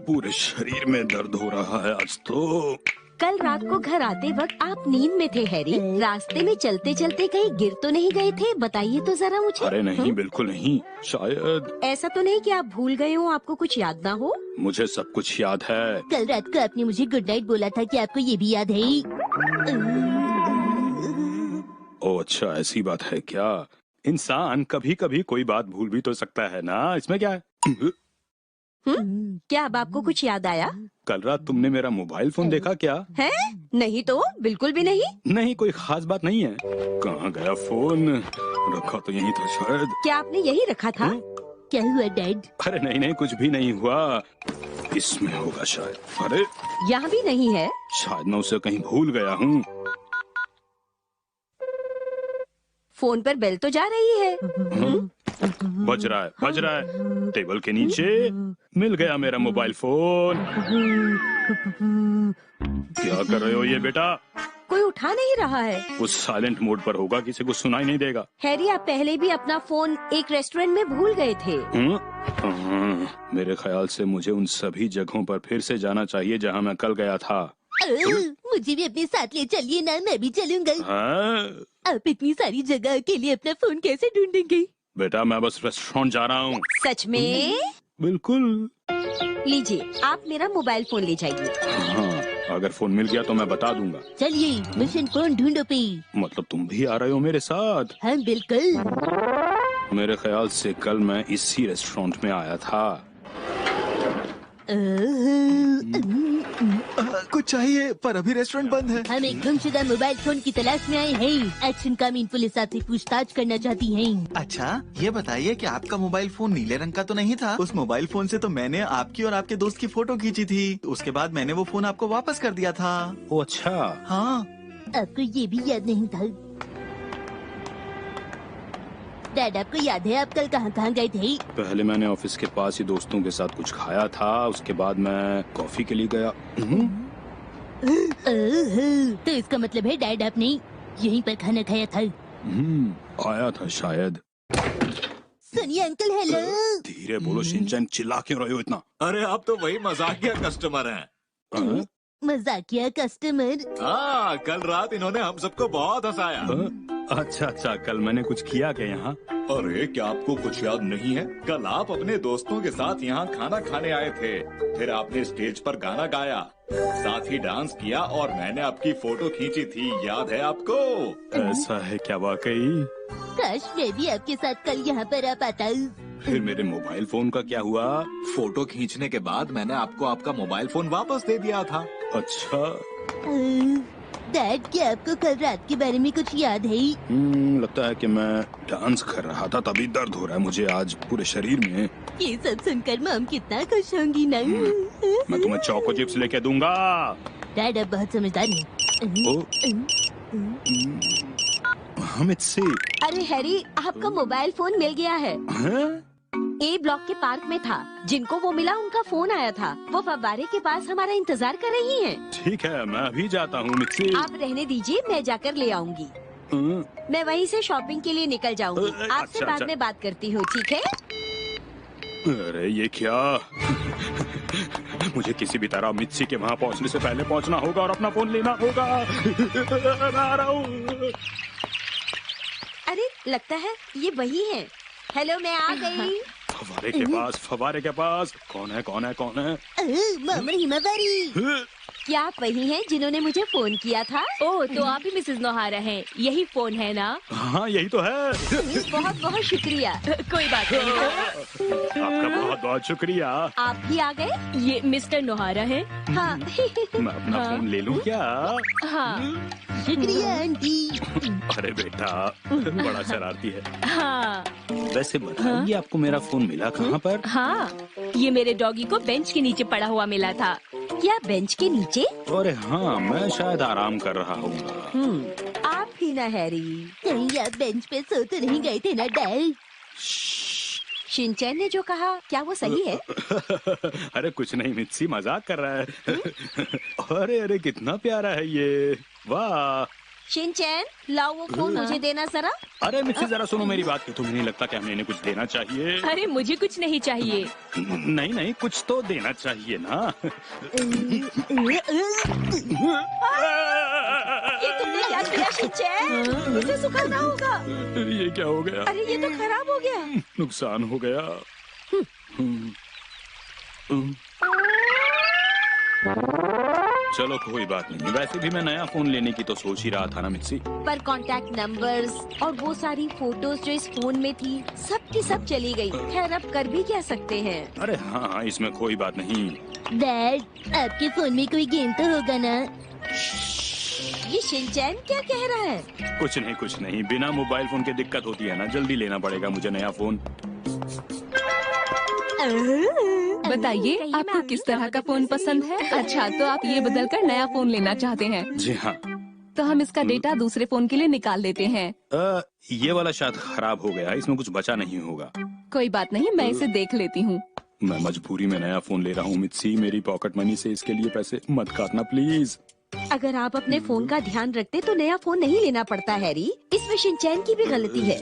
पूरे शरीर में दर्द हो रहा है आज तो। कल रात को घर आते वक्त आप नींद में थे हैरी। रास्ते में चलते चलते कहीं गिर तो नहीं गए थे? बताइए तो जरा मुझे। अरे नहीं, बिल्कुल नहीं। शायद ऐसा तो नहीं कि आप भूल गए हो, आपको कुछ याद ना हो? मुझे सब कुछ याद है। कल रात को आपने मुझे गुड नाइट बोला था, कि आपको ये भी याद है? ओ अच्छा, ऐसी बात है क्या? इंसान कभी कभी कोई बात भूल भी तो सकता है ना, इसमें क्या है? क्या अब आपको कुछ याद आया? कल रात तुमने मेरा मोबाइल फोन देखा क्या? है? नहीं तो, बिल्कुल भी नहीं। नहीं, कोई खास बात नहीं है। कहाँ गया फोन? रखा तो यहीं था शायद। क्या आपने यही रखा था? क्या हुआ डैड? अरे नहीं नहीं, कुछ भी नहीं हुआ। इसमें होगा शायद। अरे यहाँ भी नहीं है। शायद मैं उसे कहीं भूल गया हूँ। फोन पर बेल तो जा रही है। बज रहा है, बज रहा है। टेबल के नीचे मिल गया मेरा मोबाइल फोन। क्या कर रहे हो ये बेटा? कोई उठा नहीं रहा है। उस साइलेंट मोड पर होगा, किसी को सुनाई नहीं देगा। हैरी, आप पहले भी अपना फोन एक रेस्टोरेंट में भूल गए थे। मेरे ख्याल से मुझे उन सभी जगहों पर फिर से जाना चाहिए जहाँ मैं कल गया था। मुझे भी अपने साथ ले चलिए ना, मैं भी चलूंगा। आप इतनी सारी जगह के लिए अपना फोन कैसे ढूंढेंगे? बेटा मैं बस रेस्टोरेंट जा रहा हूँ। सच में? बिल्कुल। लीजिए, आप मेरा मोबाइल फोन ले जाइए। हाँ, अगर फोन मिल गया तो मैं बता दूंगा। चलिए, मिशन फोन ढूंढो पे। मतलब तुम भी आ रहे हो मेरे साथ? हाँ बिल्कुल। मेरे ख्याल से कल मैं इसी रेस्टोरेंट में आया था। कुछ चाहिए पर अभी रेस्टोरेंट बंद है। हम एक गुमशुदा मोबाइल फोन की तलाश में आए हैं। एक्शन कामीन पुलिस आपसे पूछताछ करना चाहती है। अच्छा, ये बताइए कि आपका मोबाइल फोन नीले रंग का तो नहीं था? उस मोबाइल फोन से तो मैंने आपकी और आपके दोस्त की फोटो खींची थी। उसके बाद मैंने वो फोन आपको वापस कर दिया था। ओ अच्छा। हाँ। आपको ये भी याद नहीं था? डैड, आपको याद है आप कल कहाँ गए थे? पहले मैंने ऑफिस के पास ही दोस्तों के साथ कुछ खाया था। उसके बाद मैं कॉफी के लिए गया। तो इसका मतलब है डैड आपने यहीं पर खाना खाया था? आया था शायद। सुनिए अंकल, हेलो। धीरे बोलो शिनचैन, चिल्ला क्यों रहे हो इतना? अरे आप तो वही मजाकिया कस्टमर हैं। मजाकिया कस्टमर? हाँ, कल रात इन्होंने हम सबको बहुत हंसाया। अच्छा अच्छा, कल मैंने कुछ किया क्या यहाँ? अरे क्या आपको कुछ याद नहीं है? कल आप अपने दोस्तों के साथ यहाँ खाना खाने आए थे। फिर आपने स्टेज पर गाना गाया, साथ ही डांस किया और मैंने आपकी फोटो खींची थी, याद है आपको? ऐसा है क्या वाकई? काश मैं भी आपके साथ कल यहाँ पर आ पाता। फिर मेरे मोबाइल फोन का क्या हुआ? फोटो खींचने के बाद मैंने आपको आपका मोबाइल फोन वापस दे दिया था। अच्छा। डैड, क्या आपको कल रात के बारे में कुछ याद है? लगता है कि मैं डांस कर रहा था, तभी दर्द हो रहा है मुझे आज पूरे शरीर में। ये सब सुनकर मम कितना खुश होंगी ना। मैं तुम्हें चोको चिप्स लेके दूंगा। डैड अब बहुत समझदार है। हामिद से। अरे हैरी, आपका मोबाइल फोन मिल गया है। ए ब्लॉक के पार्क में था। जिनको वो मिला उनका फोन आया था। वो फव्वारे के पास हमारा इंतजार कर रही हैं। ठीक है, मैं अभी जाता हूँ मिक्सी। आप रहने दीजिए, मैं जाकर ले आऊंगी। मैं वहीं से शॉपिंग के लिए निकल जाऊंगी। आपसे बाद में बात करती हूँ, ठीक है? अरे ये क्या? मुझे किसी भी तरह मित्सी के वहाँ पहुँचने से पहले पहुँचना होगा और अपना फोन लेना होगा। मैं आ रहा हूँ। अरे लगता है ये वही है। हेलो, मैं आ गई। फव्वारे के पास, फव्वारे के पास। कौन है कौन है कौन है? मामर हिमावारी। क्या आप वही हैं जिन्होंने मुझे फोन किया था? ओह, तो आप ही मिसेस नोहारा हैं। यही फोन है ना? हाँ यही तो है। बहुत बहुत शुक्रिया। कोई बात नहीं। आपका बहुत बहुत शुक्रिया। आप भी आ गए? ये मिस्टर नोहारा है। हाँ। मैं अपना फोन ले लूँ क्या? हाँ। शुक्रिया आंटी। अरे बेटा बड़ा शरारती है। हाँ। वैसे बताइए, आपको मेरा फोन मिला कहाँ पर? हाँ, ये मेरे डॉगी को बेंच के नीचे पड़ा हुआ मिला था। क्या बेंच के नीचे? अरे हाँ, मैं शायद आराम कर रहा हूँ। आप ही ना हैरी, कहीं आप बेंच पे सो तो नहीं गए थे ना डैड? शिनचैन ने जो कहा, क्या वो सही है? अरे कुछ नहीं मित्सी, मजाक कर रहा है। अरे अरे कितना प्यारा है ये। वाह, शिनचैन, लाओ वो फोन मुझे देना जरा। अरे मित्सी जरा सुनो मेरी बात, कि तुम्हें नहीं लगता कि हमें इन्हें कुछ देना चाहिए? अरे मुझे कुछ नहीं चाहिए। नहीं नहीं, कुछ तो देना चाहिए ना। ये तुमने क्या किया शिनचैन? इसे सुखाना होगा। ये क्या हो गया? अरे ये तो खराब हो गया। नुकसान हो गया। चलो कोई बात नहीं, वैसे भी मैं नया फोन लेने की तो सोच ही रहा था ना मित्सी। पर कांटेक्ट नंबर्स और वो सारी फोटोज जो इस फोन में थी, सब की सब चली गई। खैर अब कर भी क्या सकते हैं। अरे हाँ हाँ, इसमें कोई बात नहीं। डैड, आपके फोन में कोई गेम तो होगा ना? ये शिनचैन क्या कह रहा है? कुछ नहीं, बिना मोबाइल फोन के दिक्कत होती है ना, जल्दी लेना पड़ेगा मुझे नया फोन। बताइए आपको किस तरह का फोन पसंद है? अच्छा, तो आप ये बदलकर नया फोन लेना चाहते हैं? जी हाँ। तो हम इसका डेटा दूसरे फोन के लिए निकाल देते हैं। ये वाला शायद खराब हो गया, इसमें कुछ बचा नहीं होगा। कोई बात नहीं, मैं इसे देख लेती हूँ। मैं मजबूरी में नया फोन ले रहा हूँ मित्सी, मेरी पॉकेट मनी से इसके लिए पैसे मत काटना प्लीज। अगर आप अपने फोन का ध्यान रखते तो नया फोन नहीं लेना पड़ता हैरी। इसमें शिनचैन की भी गलती है।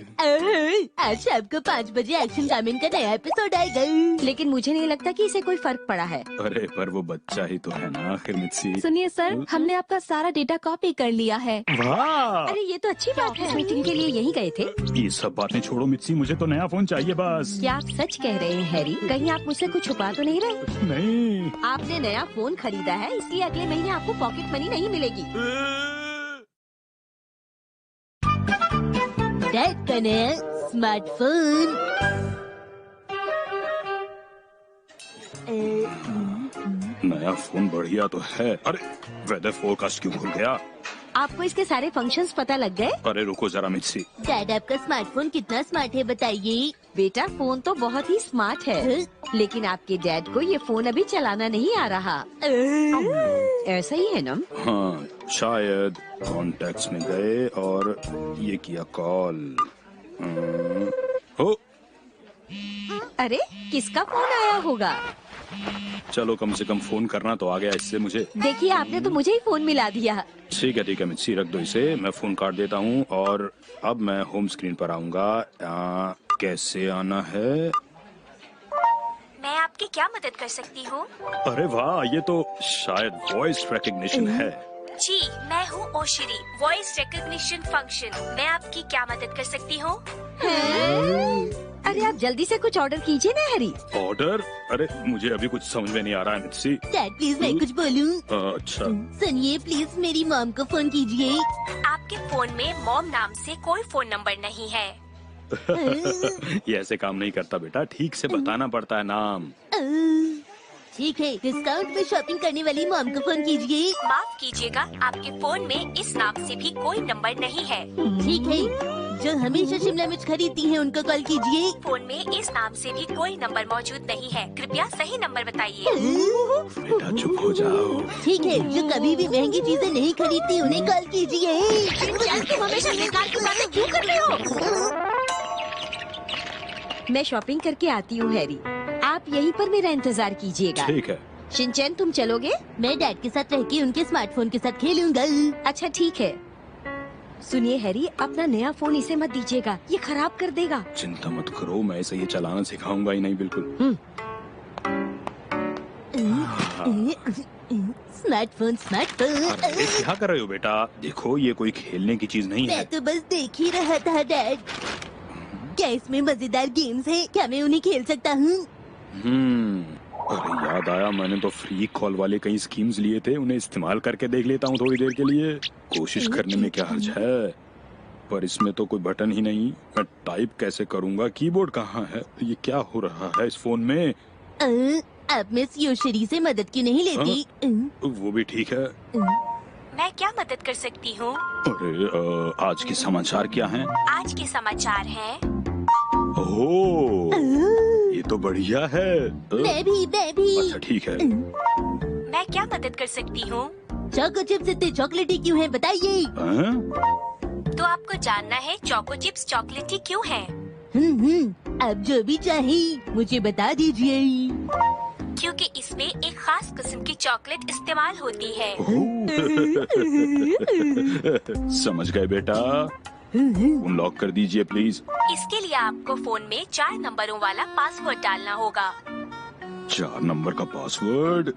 आज शाम को 5 बजे एक्शन कामिन का नया एपिसोड आएगा, लेकिन मुझे नहीं लगता कि इसे कोई फर्क पड़ा है। अरे पर वो बच्चा ही तो है ना आखिर मित्सी। सुनिए सर, हमने आपका सारा डेटा कॉपी कर लिया है। वाह, अरे ये तो अच्छी बात है। मीटिंग के लिए यहीं गए थे? ये सब बातें छोड़ो मित्सी, मुझे तो नया फोन चाहिए बस। क्या आप सच कह रहे हैं हैरी? कहीं आप मुझसे कुछ छुपा तो नहीं रहे? नहीं। आपने नया फोन खरीदा है, इसलिए अगले महीने आपको पॉकेट मनी नहीं मिलेगी। डैड का नया स्मार्टफोन। नया फोन बढ़िया तो है। अरे वेदर फोरकास्ट क्यों खुल गया? आपको इसके सारे फंक्शंस पता लग गए? अरे रुको जरा मित्सी। डैड, आपका स्मार्टफोन कितना स्मार्ट है बताइए। बेटा, फोन तो बहुत ही स्मार्ट है, लेकिन आपके डैड को ये फोन अभी चलाना नहीं आ रहा। ऐसा ही है ना? हाँ शायद। कॉन्टेक्ट्स में गए और ये किया कॉल। हो, अरे किसका फोन आया होगा? चलो कम से कम फोन करना तो आ गया इससे मुझे। देखिए, आपने तो मुझे ही फोन मिला दिया। ठीक है मित्सी, रख दो इसे, मैं फोन काट देता हूँ और अब मैं होम स्क्रीन पर आऊँगा। कैसे आना है? मैं आपकी क्या मदद कर सकती हूँ? अरे वाह, ये तो शायद वॉइस रिकग्निशन है। जी, मैं हूँ ओशिरी, वॉइस रिकग्निशन फंक्शन। मैं आपकी क्या मदद कर सकती हूँ? अरे आप जल्दी से कुछ ऑर्डर कीजिए ना हैरी। ऑर्डर? अरे मुझे अभी कुछ समझ में नहीं आ रहा है मित्सी। डैड प्लीज मैं कुछ बोलूं? अच्छा। सुनिए प्लीज, मेरी मॉम को फोन कीजिए। आपके फोन में मॉम नाम से कोई फोन नंबर नहीं है। ये ऐसे काम नहीं करता बेटा, ठीक से बताना पड़ता है नाम। ठीक है, डिस्काउंट में शॉपिंग करने वाली मॉम को फोन कीजिए। माफ कीजिएगा, आपके फोन में इस नाम से भी कोई नंबर नहीं है। ठीक है, जो हमेशा शिमला मिर्च खरीदती हैं उनको कॉल कीजिए। फोन में इस नाम से भी कोई नंबर मौजूद नहीं है। कृपया सही नंबर बताइए। बेटा चुप हो जाओ। ठीक है, जो कभी भी महंगी चीजें नहीं खरीदती उन्हें कॉल कीजिए। तुम हमेशा बेकार की बातें क्यों कर रहे हो? मैं शॉपिंग करके आती हूँ हैरी, आप यहीं पर मेरा इंतजार कीजिएगा। ठीक है। शिनचैन, तुम चलोगे? मैं डैड के साथ रह के उनके स्मार्टफोन के साथ खेलूंगा। अच्छा ठीक है। सुनिए हैरी, अपना नया फोन इसे मत दीजिएगा, ये खराब कर देगा। चिंता मत करो, मैं इसे ये चलाना सिखाऊंगा ही नहीं बिल्कुल। Smartphone smartphone. अरे क्या कर रहे हो बेटा? देखो ये कोई खेलने की चीज नहीं है। मैं तो बस देख ही रहा था डैड। क्या इसमें मजेदार गेम्स हैं? क्या मैं उन्हें खेल सकता हूँ? अरे याद आया, मैंने तो फ्री कॉल वाले कई स्कीम्स लिए थे, उन्हें इस्तेमाल करके देख लेता हूँ थोड़ी देर के लिए। कोशिश करने में क्या हर्ज है? पर इसमें तो कोई बटन ही नहीं, मैं टाइप कैसे करूँगा? कीबोर्ड कहाँ है? ये क्या हो रहा है इस फोन में? अब मिस योशिरी से मदद क्यों नहीं लेती? वो भी ठीक है। मैं क्या मदद कर सकती हूँ? अरे आज के समाचार क्या हैं? आज के समाचार हैं। ओह, ये तो बढ़िया है। मैं भी। अच्छा ठीक है। मैं क्या मदद कर सकती हूँ? चोको चिप्स इतने चॉकलेटी क्यों हैं बताइए? तो आपको जानना है चोको चिप्स चॉकलेटी क्यों हैं? अब जो भी चाहिए मुझे बता दीजिए। क्योंकि इसमें एक खास किस्म की चॉकलेट इस्तेमाल होती है। समझ गए बेटा। फोन लॉक कर दीजिए प्लीज। इसके लिए आपको फोन में 4 नंबरों वाला पासवर्ड डालना होगा। 4 नंबर का पासवर्ड।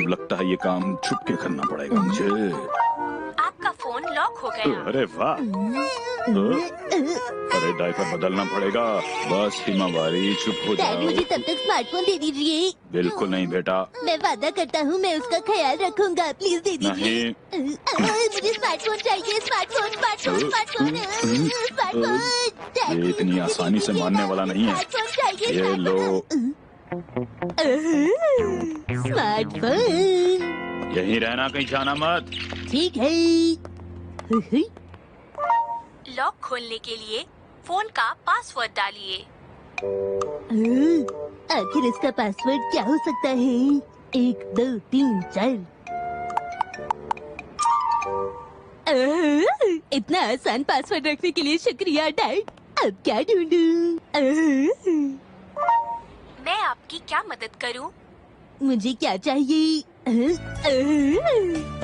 लगता है ये काम छुप के करना पड़ेगा मुझे। आपका फोन लॉक हो गया। अरे वाह। अरे डायपर बदलना पड़ेगा। बस हिमावारी चुप हो डैड जाओ। मुझे तब तक स्मार्टफोन दे दीजिए। बिल्कुल नहीं बेटा। मैं वादा करता हूँ मैं उसका ख्याल रखूंगा। प्लीज दे दीजिए। नहीं। मुझे स्मार्टफोन चाहिए। Smartphone smartphone smartphone smartphone. ये इतनी आसानी से मानने वाला नहीं है। स्मार्टफोन चाहिए। ये लो। स्मार्टफोन। यहीं रहना, कहीं जाना मत। ठीक है। लॉक खोलने के लिए फोन का पासवर्ड डालिए। आखिर इसका पासवर्ड क्या हो सकता है? 1 2 3 4। इतना आसान पासवर्ड रखने के लिए शुक्रिया डैड। अब क्या ढूंढूं? मैं आपकी क्या मदद करूं? मुझे क्या चाहिए?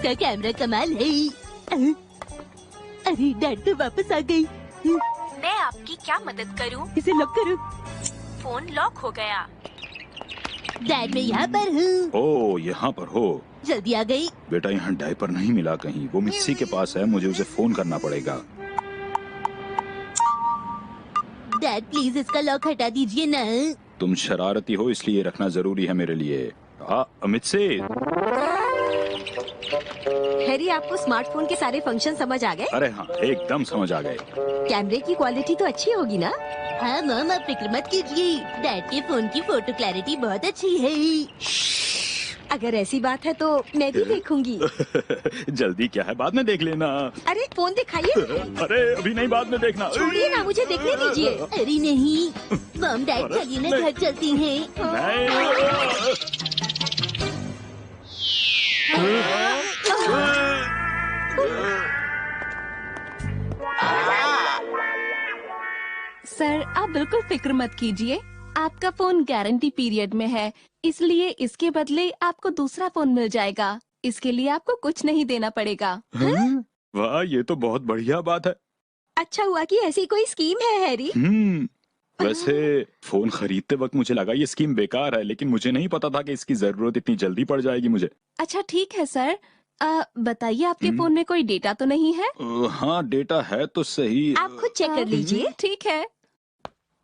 का कैमरा कमाल है। अरे डैड तो वापस आ गई। मैं आपकी क्या मदद करूं? इसे लॉक करो। फोन लॉक हो गया। डैड मैं यहाँ पर हूँ। ओ यहाँ पर हो। जल्दी आ गई। बेटा यहाँ डायपर नहीं मिला कहीं। वो मिस्सी के पास है, मुझे उसे फोन करना पड़ेगा। डैड प्लीज इसका लॉक हटा दीजिए ना। तुम शरारती हो इसलिए रखना जरूरी है मेरे लिए। अमित से। हैरी आपको स्मार्टफोन के सारे फंक्शन समझ आ गए? अरे हाँ एकदम समझ आ गए। कैमरे की क्वालिटी तो अच्छी होगी ना? हाँ मॉम आप फिक्र मत कीजिए। डैड के फोन की फोटो क्लैरिटी बहुत अच्छी है। अगर ऐसी बात है तो मैं भी देखूंगी। जल्दी क्या है, बाद में देख लेना। अरे फोन दिखाइए। अरे अभी नहीं, बाद में देखना। छोड़िए ना, मुझे देखने दीजिए। अरे नहीं मॉम डैड चलिए ना घर चलती हैं। सर आप बिल्कुल फिक्र मत कीजिए। आपका फोन गारंटी पीरियड में है, इसलिए इसके बदले आपको दूसरा फोन मिल जाएगा। इसके लिए आपको कुछ नहीं देना पड़ेगा। वाह ये तो बहुत बढ़िया बात है। अच्छा हुआ कि ऐसी कोई स्कीम है हैरी। वैसे फोन खरीदते वक्त मुझे लगा ये स्कीम बेकार है, लेकिन मुझे नहीं पता था कि इसकी जरूरत इतनी जल्दी पड़ जाएगी मुझे। अच्छा ठीक है सर। बताइए आपके फोन में कोई डेटा तो नहीं है? हाँ डेटा है तो सही। आप खुद चेक कर लीजिए। ठीक है।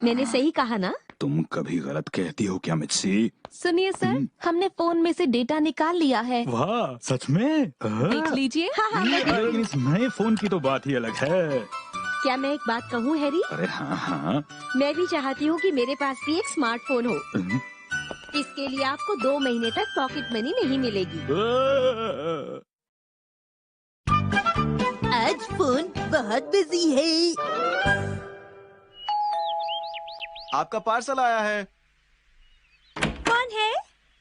मैंने सही कहा ना? तुम कभी गलत कहती हो क्या मित्सी? सुनिए सर, हमने फोन में से डेटा निकाल लिया है। वाह सच में? देख लीजिए। लेकिन इस नए फोन की तो बात ही अलग है। क्या मैं एक बात कहूँ हैरी? अरे हाँ हाँ। मैं भी चाहती हूँ कि मेरे पास भी एक स्मार्टफोन हो। इसके लिए आपको 2 महीने तक पॉकेट मनी नहीं मिलेगी। आज फोन बहुत बिजी है। आपका पार्सल आया है। कौन है?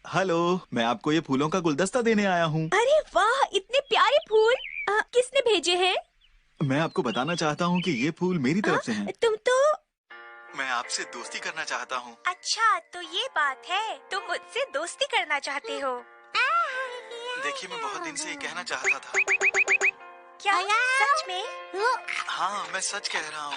हेलो, मैं आपको ये फूलों का गुलदस्ता देने आया हूँ। अरे वाह, इतने प्यारे फूल। किसने भेजे हैं? मैं आपको बताना चाहता हूँ कि ये फूल मेरी तरफ से हैं। तुम तो मैं आपसे दोस्ती करना चाहता हूँ। अच्छा तो ये बात है, तुम मुझसे दोस्ती करना चाहते हो? देखिए मैं बहुत दिन से ये कहना चाहता था। क्या सच में? हाँ मैं सच कह रहा हूँ।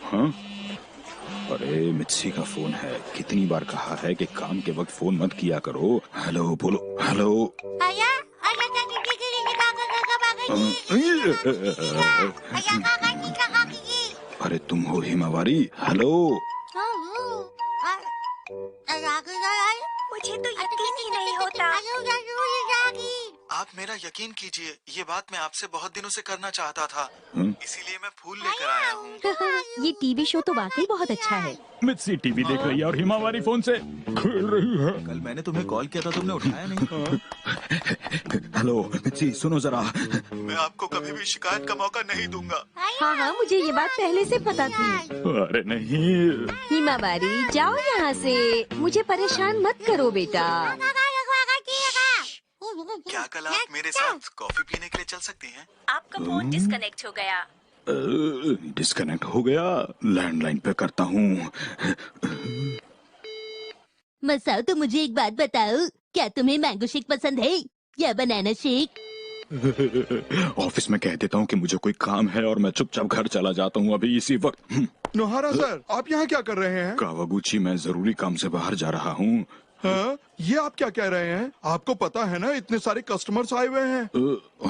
हाँ? अरे मित्सी का फोन है। कितनी बार कहा है कि काम के वक्त फोन मत किया करो। हेलो बोलो। हेलो। अरे तुम हो हिमावारी? हेलो। मुझे तो यकीन ही नहीं होता। आप मेरा यकीन कीजिए, ये बात मैं आपसे बहुत दिनों से करना चाहता था, इसीलिए मैं फूल लेकर आया हूँ। ये टीवी शो तो वाकई बहुत अच्छा है। मित्सी टीवी देख रही है और हिमावारी फोन से खेल रही है। कल मैंने तुम्हें कॉल किया था, तुमने उठाया नहीं। हेलो मित्सी, सुनो जरा। मैं आपको कभी भी शिकायत का मौका नहीं दूंगा। हाँ हाँ, मुझे ये बात पहले से पता थी। अरे नहीं। हिमावारी, जाओ यहाँ से, मुझे परेशान मत करो बेटा। क्या कल आप मेरे साथ कॉफी पीने के लिए चल सकती हैं? आपका फोन डिस्कनेक्ट हो गया। डिस्कनेक्ट हो गया, लैंडलाइन पे करता हूँ। मसाओ, तो मुझे एक बात बताओ, क्या तुम्हें मैंगो शेक पसंद है या बनाना शेक? ऑफिस में कह देता हूँ कि मुझे कोई काम है और मैं चुपचाप घर चला जाता हूँ अभी इसी वक्त। नोहारा सर, आप यहाँ क्या कर रहे हैं? कावागुची, मैं जरूरी काम से बाहर जा रहा हूँ। हाँ? ये आप क्या कह रहे हैं? आपको पता है ना, इतने सारे कस्टमर्स आए हुए हैं।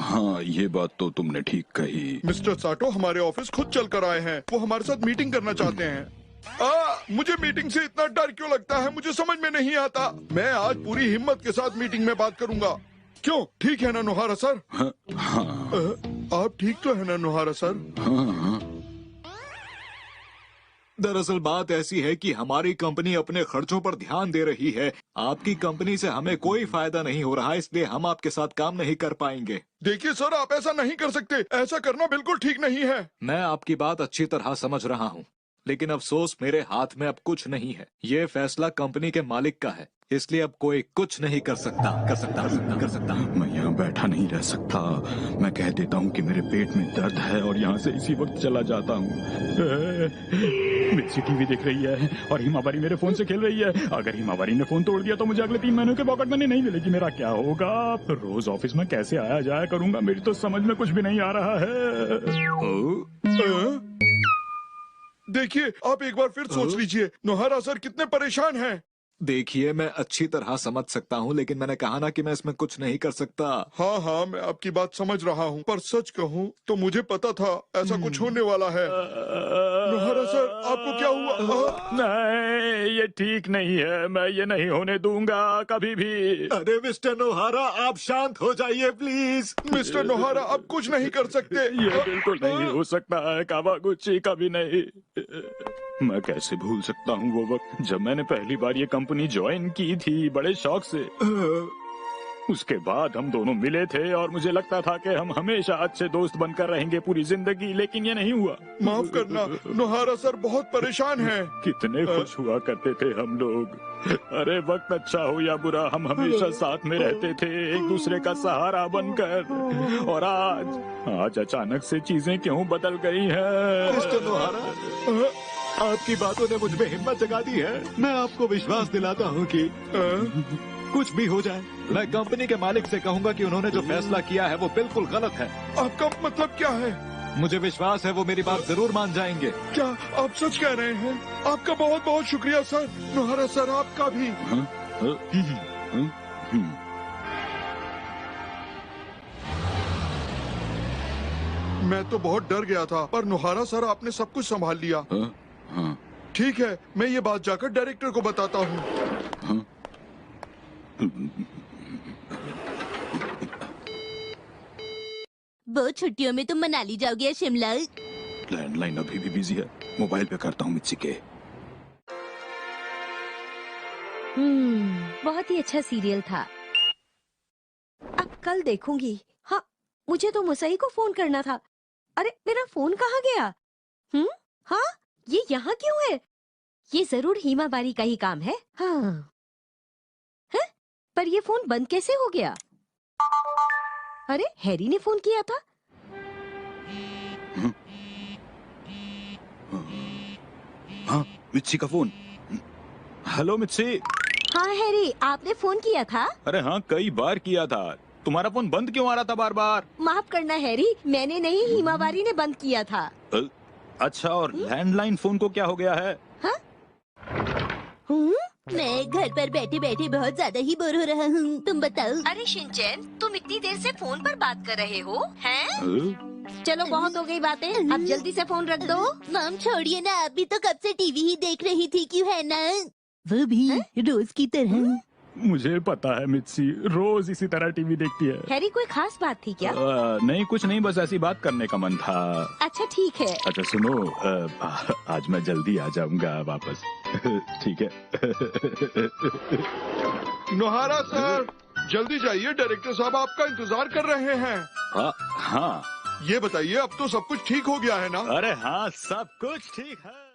हाँ, ये बात तो तुमने ठीक कही। मिस्टर साटो हमारे ऑफिस खुद चल कर आए हैं। वो हमारे साथ मीटिंग करना चाहते हैं। मुझे मीटिंग से इतना डर क्यों लगता है, मुझे समझ में नहीं आता। मैं आज पूरी हिम्मत के साथ मीटिंग में बात करूंगा। क्यों, ठीक है ना नोहारा सर? हाँ, हाँ, आप ठीक तो है ना नोहारा सर? हाँ। दरअसल बात ऐसी है कि हमारी कंपनी अपने खर्चों पर ध्यान दे रही है। आपकी कंपनी से हमें कोई फायदा नहीं हो रहा, इसलिए हम आपके साथ काम नहीं कर पाएंगे। देखिए सर, आप ऐसा नहीं कर सकते। ऐसा करना बिल्कुल ठीक नहीं है। मैं आपकी बात अच्छी तरह समझ रहा हूँ, लेकिन अफसोस मेरे हाथ में अब कुछ नहीं है। ये फैसला कंपनी के मालिक का है, इसलिए अब कोई कुछ नहीं कर सकता। मैं यहाँ बैठा नहीं रह सकता। मैं कह देता हूँ कि मेरे पेट में दर्द है और यहाँ से इसी वक्त चला जाता हूँ। मिर्ची टीवी देख रही है और हिमावारी मेरे फोन से खेल रही है। अगर हिमावारी ने फोन तोड़ दिया तो मुझे अगले 3 महीनों के पॉकेट मनी नहीं मिलेगी। मेरा क्या होगा? रोज ऑफिस में कैसे आया जाया करूंगा? मेरी तो समझ में कुछ भी नहीं आ रहा है। देखिए, आप एक बार फिर सोच लीजिए। नोहारा सर कितने परेशान हैं। देखिए, मैं अच्छी तरह समझ सकता हूँ, लेकिन मैंने कहा ना कि मैं इसमें कुछ नहीं कर सकता। हाँ हाँ, मैं आपकी बात समझ रहा हूँ, पर सच कहूँ तो मुझे पता था ऐसा कुछ होने वाला है। नोहारा सर, आपको क्या हुआ? नहीं, ये ठीक नहीं है। मैं ये नहीं होने दूंगा कभी भी। अरे मिस्टर नोहारा, आप शांत हो जाइए प्लीज। मिस्टर नोहारा, आप कुछ नहीं कर सकते। ये बिल्कुल नहीं हो सकता है कावागुची, कभी नहीं। मैं कैसे भूल सकता हूँ वो वक्त जब मैंने पहली बार ये कंपनी ज्वाइन की थी, बड़े शौक से। उसके बाद हम दोनों मिले थे और मुझे लगता था कि हम हमेशा अच्छे दोस्त बनकर रहेंगे पूरी जिंदगी, लेकिन ये नहीं हुआ। माफ करना, नोहारा सर बहुत परेशान हैं। कितने खुश हुआ करते थे हम लोग। अरे वक्त अच्छा हो या बुरा, हम हमेशा साथ में रहते थे, एक दूसरे का सहारा बनकर। और आज अचानक से चीजें क्यों बदल गई हैं? मिस्टर नोहारा, आपकी बातों ने मुझ में हिम्मत जगा दी है। मैं आपको विश्वास दिलाता हूँ कि कुछ भी हो जाए, मैं कंपनी के मालिक से कहूँगा कि उन्होंने जो फैसला किया है वो बिल्कुल गलत है। आपका मतलब क्या है? मुझे विश्वास है वो मेरी बात जरूर मान जाएंगे। क्या आप सच कह रहे हैं? आपका बहुत बहुत शुक्रिया सर। नोहारा सर, आपका भी। मैं तो बहुत डर गया था, पर नोहारा सर आपने सब कुछ संभाल लिया। ठीक है, मैं ये बात जाकर डायरेक्टर को बताता हूँ। बहुत छुट्टियों में तुम मनाली जाओगे या शिमला? लैंडलाइन अभी भी बिजी है, मोबाइल पे करता हूँ मिर्ची के। बहुत ही अच्छा सीरियल था। अब कल देखूंगी। हाँ, मुझे तो मुसई को फोन करना था। अरे मेरा फोन कहाँ गया? हाँ, ये यहाँ क्यों है? ये जरूर हिमावारी का ही काम है। हाँ, है? पर ये फोन बंद कैसे हो गया? अरे हैरी ने फोन किया था। हाँ, मिर्ची का फोन। हेलो मिर्ची। हाँ हैरी, आपने फोन किया था? अरे हाँ, कई बार किया था। तुम्हारा फोन बंद क्यों आ रहा था बार बार? माफ करना हैरी, मैंने नहीं, हिमावारी ने बंद किया था। अच्छा, और लैंडलाइन फोन को क्या हो गया है? हाँ? मैं घर पर बैठे बैठे बहुत ज्यादा ही बोर हो रहा हूँ, तुम बताओ। अरे शिनचैन, तुम इतनी देर से फोन पर बात कर रहे हो हैं? चलो बहुत हो गई बातें, अब जल्दी से फोन रख दो। मम छोड़िए ना, अभी तो कब से टीवी ही देख रही थी, क्यों है ना? वो भी रोज की तरह। मुझे पता है मित्सी रोज इसी तरह टीवी देखती है। हैरी कोई खास बात थी क्या? नहीं कुछ नहीं, बस ऐसी बात करने का मन था। अच्छा ठीक है। अच्छा सुनो, आज मैं जल्दी आ जाऊंगा वापस। ठीक है। नोहारा सर, जल्दी जाइए, डायरेक्टर साहब आपका इंतजार कर रहे हैं। हाँ ये बताइए अब तो सब कुछ ठीक हो गया है ना? अरे हाँ सब कुछ ठीक है।